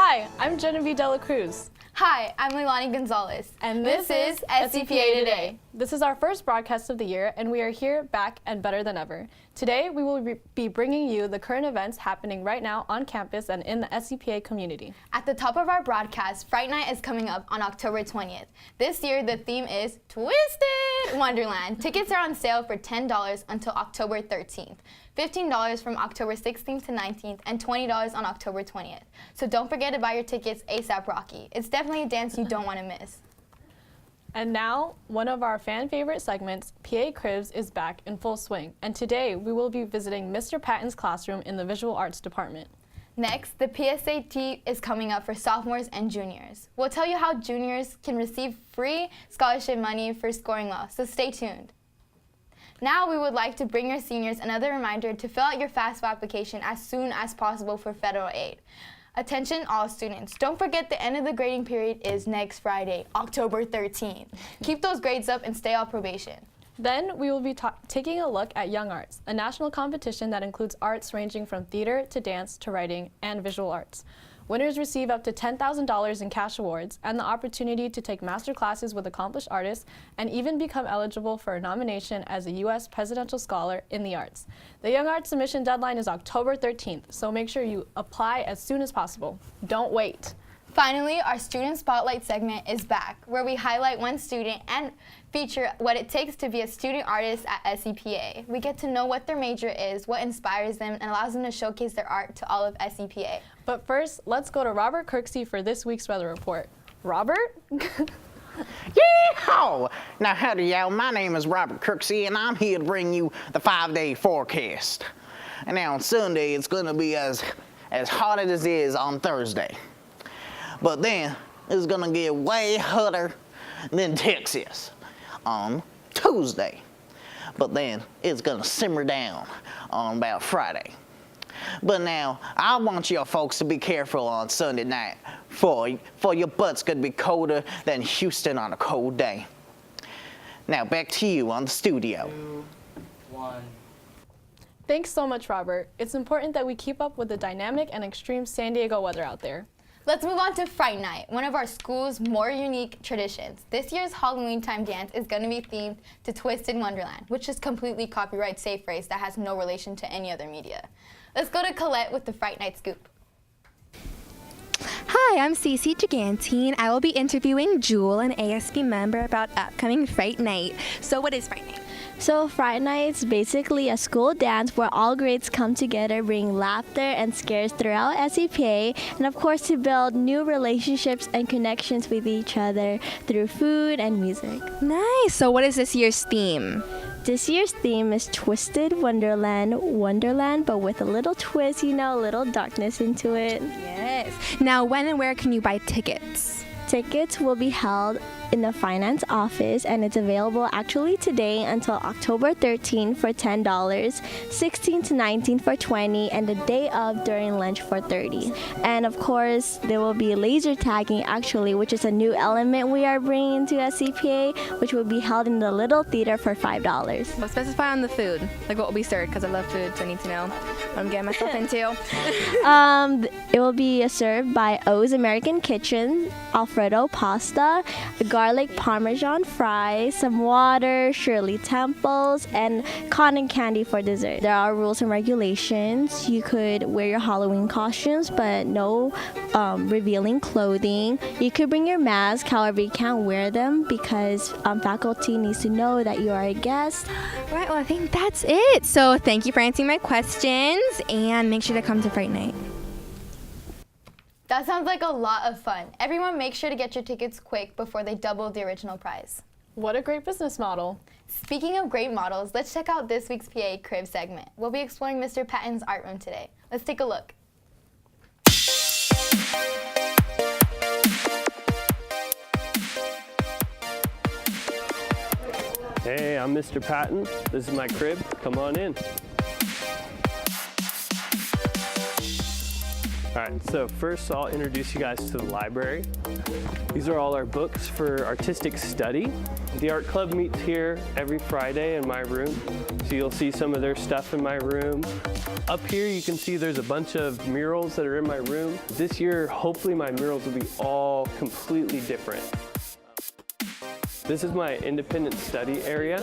Hi, I'm Genevieve Dela Cruz. Hi, I'm Leilani Gonzalez. And this is SCPA Today. This is our first broadcast of the year, and we are here, back, and better than ever. Today, we will be bringing you the current events happening right now on campus and in the SCPA community. At the top of our broadcast, Fright Night is coming up on October 20th. This year, the theme is Twisted Wonderland. Tickets are on sale for $10 until October 13th. $15 from October 16th to 19th, and $20 on October 20th. So don't forget to buy your tickets ASAP Rocky. It's definitely a dance you don't want to miss. And now, one of our fan favorite segments, PA Cribs, is back in full swing. And today, we will be visiting Mr. Patton's classroom in the Visual Arts Department. Next, the PSAT is coming up for sophomores and juniors. We'll tell you how juniors can receive free scholarship money for scoring well, so stay tuned. Now we would like to bring your seniors another reminder to fill out your FAFSA application as soon as possible for federal aid. Attention all students, don't forget the end of the grading period is next Friday, October 13th. Keep those grades up and stay off probation. Then we will be taking a look at Young Arts, a national competition that includes arts ranging from theater to dance to writing and visual arts. Winners receive up to $10,000 in cash awards and the opportunity to take master classes with accomplished artists and even become eligible for a nomination as a U.S. Presidential Scholar in the Arts. The Young Arts submission deadline is October 13th, so make sure you apply as soon as possible. Don't wait. Finally, our Student Spotlight segment is back, where we highlight one student and feature what it takes to be a student artist at SCPA. We get to know what their major is, what inspires them, and allows them to showcase their art to all of SCPA. But first, let's go to Robert Kirksey for this week's weather report. Robert? Yeehaw! Now, howdy, y'all. My name is Robert Kirksey, and I'm here to bring you the 5-day forecast. And now on Sunday, it's going to be as hot as it is on Thursday. But then, it's going to get way hotter than Texas on Tuesday. But then, it's going to simmer down on about Friday. But now, I want y'all folks to be careful on Sunday night, for your butts could be colder than Houston on a cold day. Now, back to you on the studio. 2, 1. Thanks so much, Robert. It's important that we keep up with the dynamic and extreme San Diego weather out there. Let's move on to Fright Night, one of our school's more unique traditions. This year's Halloween time dance is going to be themed to Twisted Wonderland, which is completely copyright safe phrase that has no relation to any other media. Let's go to Colette with the Fright Night scoop. Hi, I'm Cece Gigantine. I will be interviewing Jewel, an ASB member, about upcoming Fright Night. So what is Fright Night? So Fright Night is basically a school dance where all grades come together, bring laughter and scares throughout SCPA, and of course to build new relationships and connections with each other through food and music. Nice. So what is this year's theme? This year's theme is Twisted Wonderland, Wonderland, but with a little twist, you know, a little darkness into it. Yes. Now, when and where can you buy tickets? Tickets will be held in the finance office, and it's available actually today until October 13 for $10, 16 to 19 for $20, and the day of during lunch for $30. And of course, there will be laser tagging actually, which is a new element we are bringing to SCPA, which will be held in the Little Theater for $5. Well, specify on the food, like what will be served, because I love food, so I need to know what I'm getting myself into. It will be served by O's American Kitchen, Alfredo pasta, garlic parmesan fries, some water, Shirley Temples, and cotton candy for dessert. There are rules and regulations. You could wear your Halloween costumes, but no revealing clothing. You could bring your mask, however you can't wear them because faculty needs to know that you are a guest. Right, well, I think that's it. So thank you for answering my questions, and make sure to come to Fright Night. That sounds like a lot of fun. Everyone make sure to get your tickets quick before they double the original price. What a great business model. Speaking of great models, let's check out this week's PA Crib segment. We'll be exploring Mr. Patton's art room today. Let's take a look. Hey, I'm Mr. Patton. This is my crib. Come on in. All right, so first I'll introduce you guys to the library. These are all our books for artistic study. The art club meets here every Friday in my room, so you'll see some of their stuff in my room. Up here you can see there's a bunch of murals that are in my room. This year, hopefully my murals will be all completely different. This is my independent study area.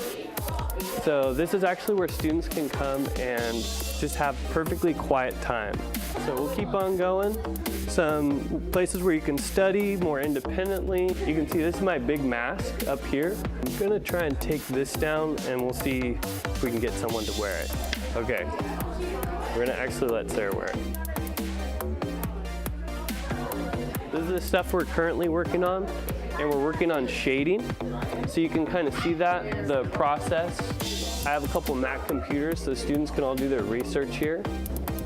So this is actually where students can come and just have perfectly quiet time. So we'll keep on going. Some places where you can study more independently. You can see this is my big mask up here. I'm gonna try and take this down and we'll see if we can get someone to wear it. Okay, we're gonna actually let Sarah wear it. This is the stuff we're currently working on, and we're working on shading. So you can kind of see that, the process. I have a couple Mac computers so students can all do their research here.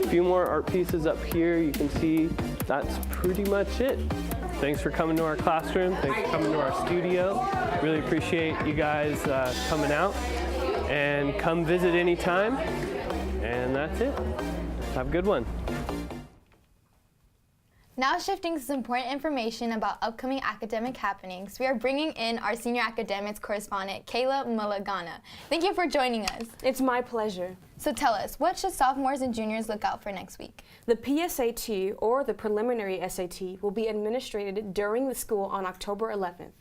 A few more art pieces up here. You can see that's pretty much it. Thanks for coming to our classroom. Thanks for coming to our studio. Really appreciate you guys coming out, and come visit anytime. And that's it. Have a good one. Now shifting to some important information about upcoming academic happenings, we are bringing in our senior academics correspondent, Kayla Mulagana. Thank you for joining us. It's my pleasure. So tell us, what should sophomores and juniors look out for next week? The PSAT, or the preliminary SAT, will be administered during the school on October 11th.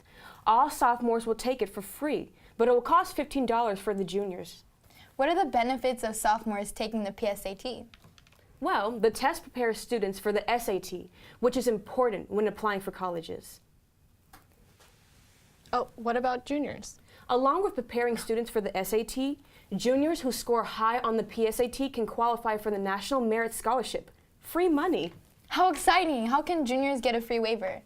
All sophomores will take it for free, but it will cost $15 for the juniors. What are the benefits of sophomores taking the PSAT? Well, the test prepares students for the SAT, which is important when applying for colleges. Oh, what about juniors? Along with preparing students for the SAT, juniors who score high on the PSAT can qualify for the National Merit Scholarship. Free money. How exciting! How can juniors get a free waiver?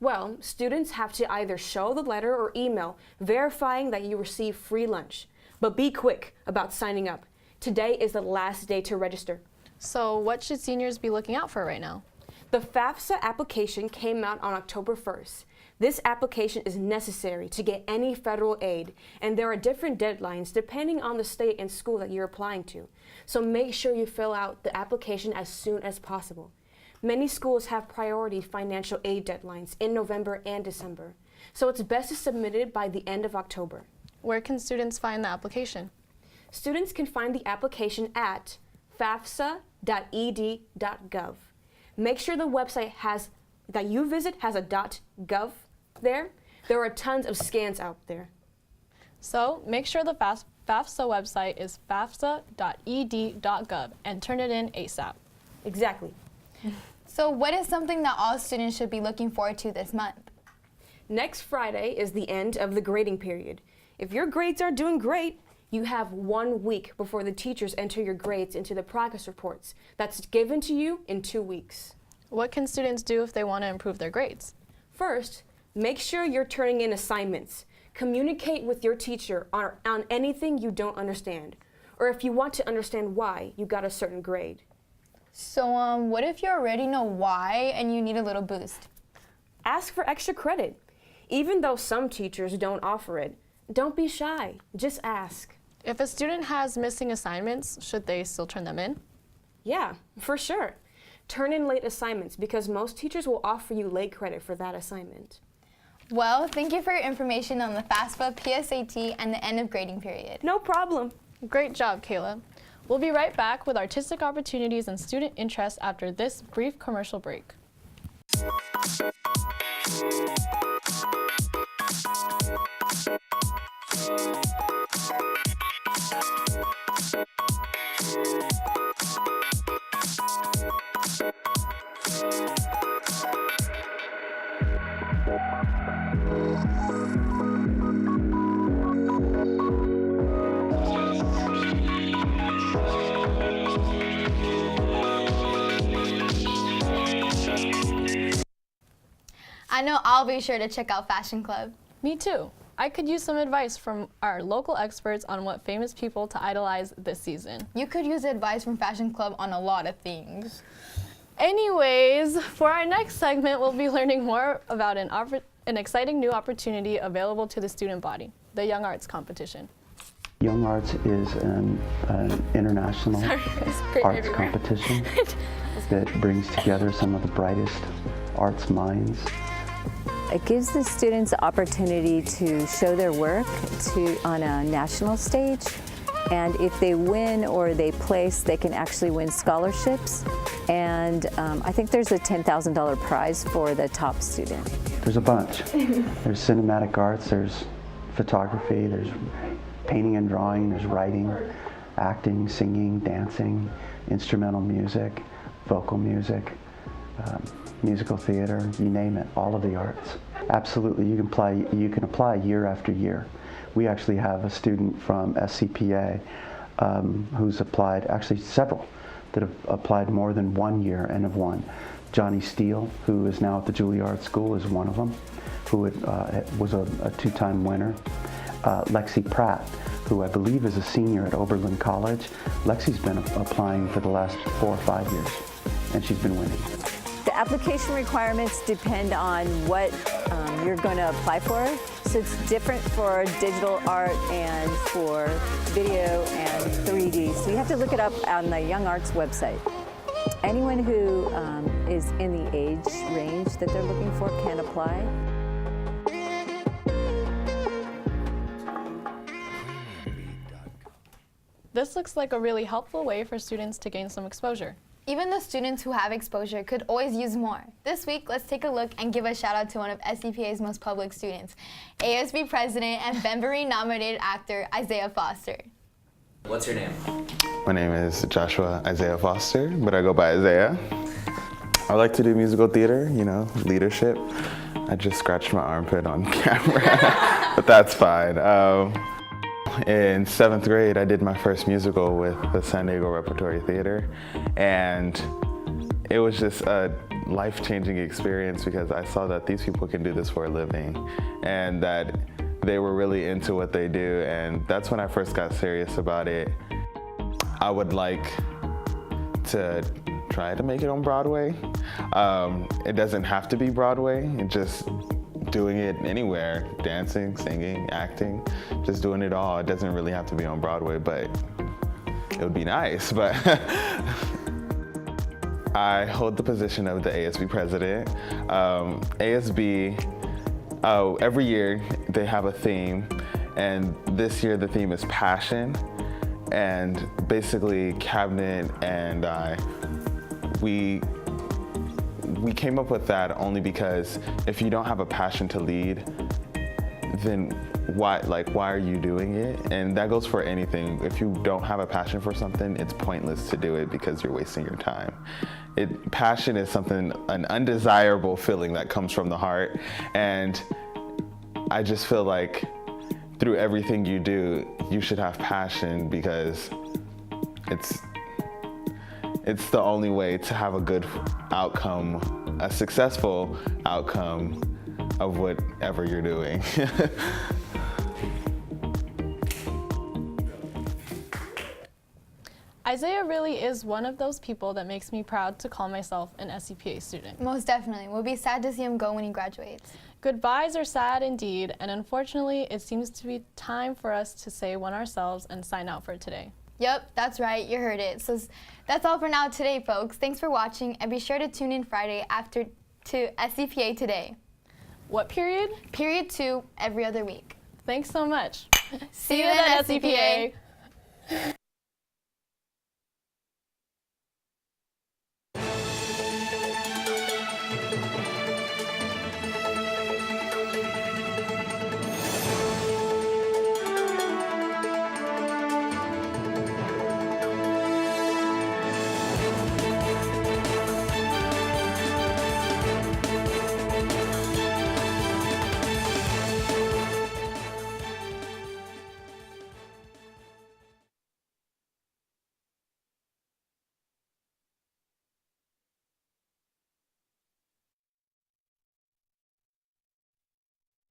Well, students have to either show the letter or email verifying that you receive free lunch. But be quick about signing up. Today is the last day to register. So what should seniors be looking out for right now? The FAFSA application came out on October 1st. This application is necessary to get any federal aid, and there are different deadlines depending on the state and school that you're applying to. So make sure you fill out the application as soon as possible. Many schools have priority financial aid deadlines in November and December, so it's best to submit it by the end of October. Where can students find the application? Students can find the application at fafsa.ed.gov. Make sure the website that you visit has a .gov there. There are tons of scans out there. So make sure the FAFSA website is fafsa.ed.gov and turn it in ASAP. Exactly. So what is something that all students should be looking forward to this month? Next Friday is the end of the grading period. If your grades are doing great, you have 1 week before the teachers enter your grades into the progress reports. That's given to you in 2 weeks. What can students do if they want to improve their grades? First, make sure you're turning in assignments. Communicate with your teacher on anything you don't understand, or if you want to understand why you got a certain grade. So what if you already know why and you need a little boost? Ask for extra credit. Even though some teachers don't offer it, don't be shy, just ask. If a student has missing assignments, should they still turn them in? Yeah, for sure. Turn in late assignments because most teachers will offer you late credit for that assignment. Well, thank you for your information on the FAFSA, PSAT, and the end of grading period. No problem. Great job, Kayla. We'll be right back with artistic opportunities and student interest after this brief commercial break. I know I'll be sure to check out Fashion Club. Me too. I could use some advice from our local experts on what famous people to idolize this season. You could use advice from Fashion Club on a lot of things. Anyways, for our next segment, we'll be learning more about an exciting new opportunity available to the student body, the Young Arts competition. Young Arts is an international arts competition that brings together some of the brightest arts minds. It gives the students the opportunity to show their work on a national stage, and if they win or they place, they can actually win scholarships. And I think there's a $10,000 prize for the top student. There's a bunch. There's cinematic arts, there's photography, there's painting and drawing, there's writing, acting, singing, dancing, instrumental music, vocal music, musical theater, you name it, all of the arts. Absolutely, you can apply year after year. We actually have a student from SCPA who's applied, actually several, that have applied more than 1 year and have won. Johnny Steele, who is now at the Juilliard School, is one of them, who was a two-time winner. Lexi Pratt, who I believe is a senior at Oberlin College. Lexi's been applying for the last 4 or 5 years, and she's been winning. The application requirements depend on what you're going to apply for. So it's different for digital art and for video and 3D. So you have to look it up on the Young Arts website. Anyone who is in the age range that they're looking for can apply. This looks like a really helpful way for students to gain some exposure. Even the students who have exposure could always use more. This week, let's take a look and give a shout out to one of SCPA's most public students, ASB President and Bembury-nominated actor Isaiah Foster. What's your name? My name is Joshua Isaiah Foster, but I go by Isaiah. I like to do musical theater, you know, leadership. I just scratched my armpit on camera, but that's fine. In 7th grade, I did my first musical with the San Diego Repertory Theater, and it was just a life-changing experience because I saw that these people can do this for a living and that they were really into what they do, and that's when I first got serious about it. I would like to try to make it on Broadway. It doesn't have to be Broadway, just doing it anywhere, dancing, singing, acting, just doing it all. It doesn't really have to be on Broadway, but it would be nice. But I hold the position of the ASB president. ASB, every year they have a theme, and this year the theme is passion. And basically Cabinet and we came up with that only because if you don't have a passion to lead, then why are you doing it? And that goes for anything. If you don't have a passion for something, it's pointless to do it because you're wasting your time. Passion is an undesirable feeling that comes from the heart. And I just feel like through everything you do, you should have passion because it's the only way to have a good outcome, a successful outcome of whatever you're doing. Isaiah really is one of those people that makes me proud to call myself an SCPA student. Most definitely. We'll be sad to see him go when he graduates. Goodbyes are sad indeed, and unfortunately, it seems to be time for us to say one ourselves and sign out for today. Yep, that's right, you heard it. So that's all for now today, folks. Thanks for watching, and be sure to tune in Friday after to SCPA Today. What period? Period 2, every other week. Thanks so much. See you then, SCPA.